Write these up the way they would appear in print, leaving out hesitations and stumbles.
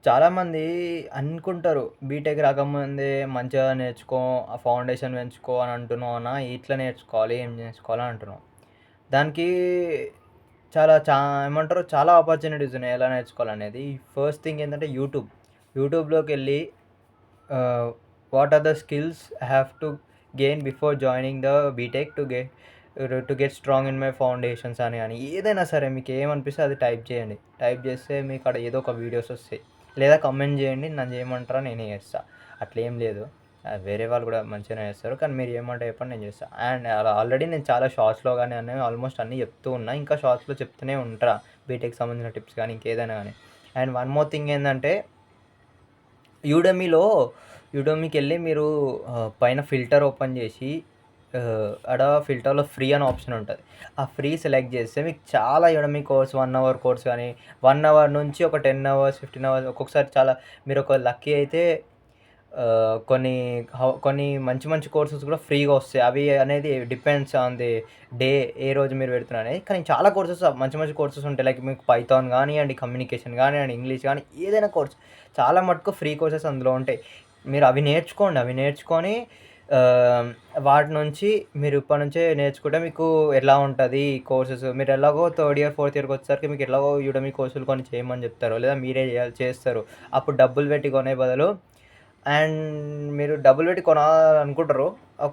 చాలామంది అనుకుంటారు బీటెక్ రాకముందే మంచిగా నేర్చుకో, ఆ ఫౌండేషన్ పెంచుకో అని అంటున్నావు అన్న. ఇట్లా నేర్చుకోవాలి, ఏం నేర్చుకోవాలి అని అంటున్నావు. దానికి ఏమంటారు చాలా ఆపర్చునిటీస్ ఉన్నాయి ఎలా నేర్చుకోవాలనేది. ఫస్ట్ థింగ్ ఏంటంటే యూట్యూబ్. యూట్యూబ్‌లోకెళ్ళి ah, what are the skills I have to gain before joining the BTech to get strong in my foundations అని ఏదైనా సరే మీకేమనిపిస్తే అది టైప్ చేయండి. టైప్ చేస్తే మీకు ఆడ ఏదో ఒక వీడియోస్ వస్తాయి. లేదా కామెంట్ చేయండి. నన్ను చేయమంటారా నేనే చేస్తా. అట్లేం లేదు. వేరే వాళ్ళు కూడా మంచిగానే చేస్తారు. కానీ మీరు చేయమంటే చెప్పండి నేను చేస్తా. అండ్ ఆల్రెడీ నేను చాలా షార్ట్స్‌లో గాని అన్నీ ఆల్మోస్ట్ అన్నీ చెప్తూ ఉన్నా. ఇంకా షార్ట్స్‌లో చెప్తూనే ఉంటా. బీటెక్‌కి సంబంధించిన టిప్స్ కానీ ఇంకేదైనా గానీ. అండ్ వన్ మోర్ థింగ్ ఏందంటే యూడెమీలో యూడెమీకెళ్ళి మీరు పైన ఫిల్టర్ ఓపెన్ చేసి ఆడ ఫిల్టర్‌లో ఫ్రీ అని ఆప్షన్ ఉంటది. ఆ ఫ్రీ సెలెక్ట్ చేస్తే మీకు చాలా యూడెమీ కోర్స్ 1 అవర్ కోర్స్ గానీ, 1 అవర్ నుంచి ఒక 10 అవర్స్, 15 అవర్స్ ఒక్కొక్కసారి చాలా మీరు ఒక లక్కీ అయితే కొన్ని మంచి మంచి కోర్సెస్ కూడా ఫ్రీగా వస్తాయి. అవి అనేది డిపెండ్స్ ఆన్ ది డే ఏ రోజు మీరు పెడుతున్నారనేది. కానీ చాలా కోర్సెస్ మంచి మంచి కోర్సెస్ ఉంటాయి. లైక్ మీకు పైథాన్ గానియండి, కమ్యూనికేషన్ గానియండి, ఇంగ్లీష్ గాని ఏదైనా కోర్స్ చాలా మటుకు ఫ్రీ కోర్సెస్ అందులో ఉంటాయి. మీరు అవి నేర్చుకోండి. అవి నేర్చుకొని ఆహ్, వాటి నుంచి మీరు ఇప్పటి నుంచే నేర్చుకుంటే మీకు ఎలా ఉంటది కోర్సెస్ మీరు ఎలాగో థర్డ్ ఇయర్, ఫోర్త్ ఇయర్‌కి వచ్చేసరికి మీకు ఎలాగో యూడెమీ కోర్సులు కొన్ని చేయమని చెప్తారు. లేదా మీరే చేస్తారు. అప్పుడు డబ్బులు పెట్టి కొనే బదులు అండ్ మీరు డబ్బులు పెట్టి కొనాలనుకుంటారు.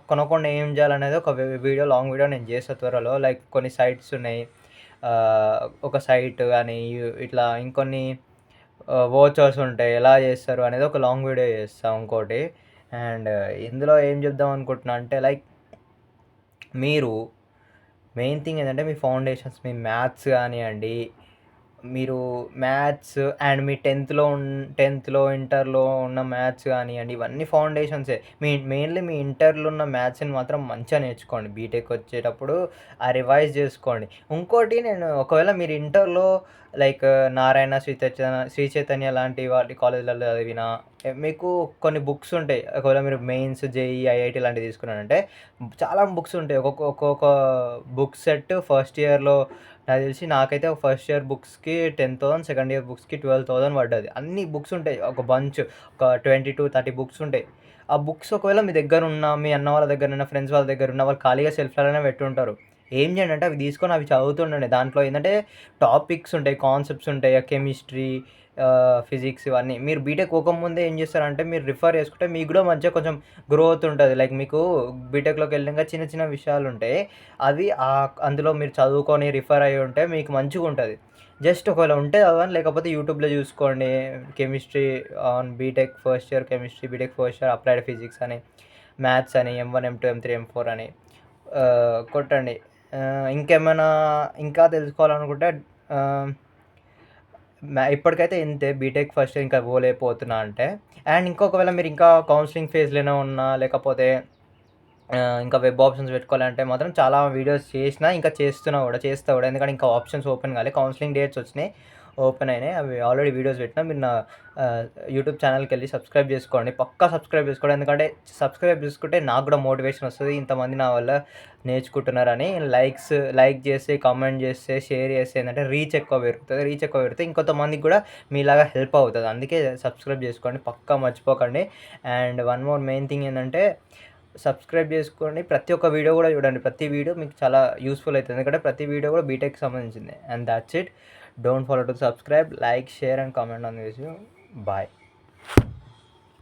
కొనకుండా ఏం చేయాలనేది ఒక వీడియో లాంగ్ వీడియో నేను చేస్తా త్వరలో. లైక్ కొన్ని సైట్స్ ఉన్నాయి. ఒక సైట్ గాని ఇట్లా ఇంకొన్ని వోచర్స్ ఉంటాయి. ఎలా చేస్తారు అనేది ఒక లాంగ్ వీడియో చేస్తా ఇంకోటి. అండ్ ఇందులో ఏం చెప్దాం అనుకుంటున్నా అంటే లైక్ మీరు మెయిన్ థింగ్ ఏంటంటే మీ ఫౌండేషన్స్, మీ మ్యాథ్స్ గానియండి, మీరు మ్యాథ్స్ అండ్ మీ 10థ్‌లో, ఇంటర్‌లో ఉన్న మ్యాథ్స్ గానియండి, ఇవన్నీ ఫౌండేషన్సే. మెయిన్‌లీ మీ ఇంటర్‌లో ఉన్న మ్యాథ్స్‌ని మాత్రం మంచిగా నేర్చుకోండి. బీటెక్ వచ్చేటప్పుడు రివైజ్ చేసుకోండి. ఇంకోటి నేను ఒకవేళ మీరు ఇంటర్‌లో లైక్ నారాయణ, శ్రీ చైతన్య లాంటి వాటి కాలేజ్‌లలో చదివినా మీకు కొన్ని బుక్స్ ఉంటాయి. ఒకవేళ మీరు మెయిన్స్, జేఈఈ, ఐఐటీ లాంటివి తీసుకున్నారంటే చాలా బుక్స్ ఉంటాయి. ఒక్కొక్క బుక్ సెట్ ఫస్ట్ ఇయర్‌లో నాకు తెలిసి నాకైతే ఫస్ట్ ఇయర్ బుక్స్‌కి 10,000 సెకండ్ ఇయర్ బుక్స్‌కి 12,000 పడ్డది. అన్ని బుక్స్ ఉంటాయి. ఒక బంచ్ ఒక 20-30 బుక్స్ ఉంటాయి. ఆ బుక్స్ ఒకవేళ మీ దగ్గరున్న, మీ అన్న వాళ్ళ దగ్గరున్న, ఫ్రెండ్స్ వాళ్ళ దగ్గరున్న వాళ్ళు ఖాళీగా షెల్ఫ్‌లలోనే పెట్టుంటారు. ఏం చేయండి అంటే అవి తీసుకొని అవి చదువుతుండండి. దాంట్లో ఏందంటే టాపిక్స్ ఉంటాయి, కాన్సెప్ట్స్ ఉంటాయి. కెమిస్ట్రీ, ఫిజిక్స్ ఇవన్నీ. మీరు బీటెక్ పోకముందే ఏం చేస్తారంటే మీరు రిఫర్ చేసుకుంటే మీకు కూడా మంచిగా కొంచెం గ్రోత్ ఉంటది. లైక్ మీకు బీటెక్‌లోకెళ్ళినంక చిన్న చిన్న విషయాలుంటాయి. అవి అందులో మీరు చదువుకొని రిఫర్ అయ్యి ఉంటే మీకు మంచిగుంటది. జస్ట్ ఒకవేళ ఉంటే చదవండి. లేకపోతే యూట్యూబ్‌లో చూసుకోండి. Chemistry on BTech first year chemistry, BTech first year applied physics అని, మ్యాథ్స్ అని, M1, M2, M3, M4 అని కొట్టండి. ఇంకేమైనా ఇంకా తెలుసుకోవాలనుకుంటే ఆహ్, ఇప్పటికైతే ఇంతే బీటెక్ ఫస్ట్ ఇయర్ ఇంకా పోతున్నా అంటే. అండ్ ఇంకొకవేళ మీరు ఇంకా కౌన్సెలింగ్ ఫేజ్‌లోనే ఉన్నా లేకపోతే ఇంకా వెబ్ ఆప్షన్స్ పెట్టుకోవాలంటే మాత్రం చాలా వీడియోస్ చేసినా, ఇంకా చేస్తా గూడా. ఎందుకంటే ఇంకా ఆప్షన్స్ ఓపెన్ కాలే. కౌన్సెలింగ్ డేట్స్ వచ్చినాయి. ఓపెన్ అయినాయి. అవి ఆల్రెడీ వీడియోస్ పెట్టినా. మీరు నా ఆహ్, యూట్యూబ్ ఛానల్‌కెళ్ళి సబ్స్క్రైబ్ చేసుకోండి. పక్కా సబ్స్క్రైబ్ చేసుకోండి. ఎందుకంటే సబ్స్క్రైబ్ చేసుకుంటే నాకు గూడా మోటివేషన్ వస్తది. ఇంతమంది నా వల్ల నేర్చుకుంటున్నారని. లైక్ చేసి, కామెంట్ చేస్తే, షేర్ చేస్తే ఏందంటే రీచ్ ఎక్కువ పెరుగుతది. రీచ్ ఎక్కువ పెరిగితే ఇంకొంతమందికి గూడా మీలాగా హెల్ప్ అవుతది. అందుకే సబ్స్క్రైబ్ చేసుకోండి. పక్కా మర్చిపోకండి. And one more main thing ఏందంటే సబ్స్క్రైబ్ చేసుకోండి. ప్రతి ఒక్క వీడియో గూడా చూడండి. ప్రతి వీడియో మీకు చాలా యూజ్‌ఫుల్ అయితది. ఎందుకంటే ప్రతి వీడియో గూడా బీటెక్‌కి సంబంధించిందే. And that's it. Don't forget to subscribe, like, share and comment on this video. Bye.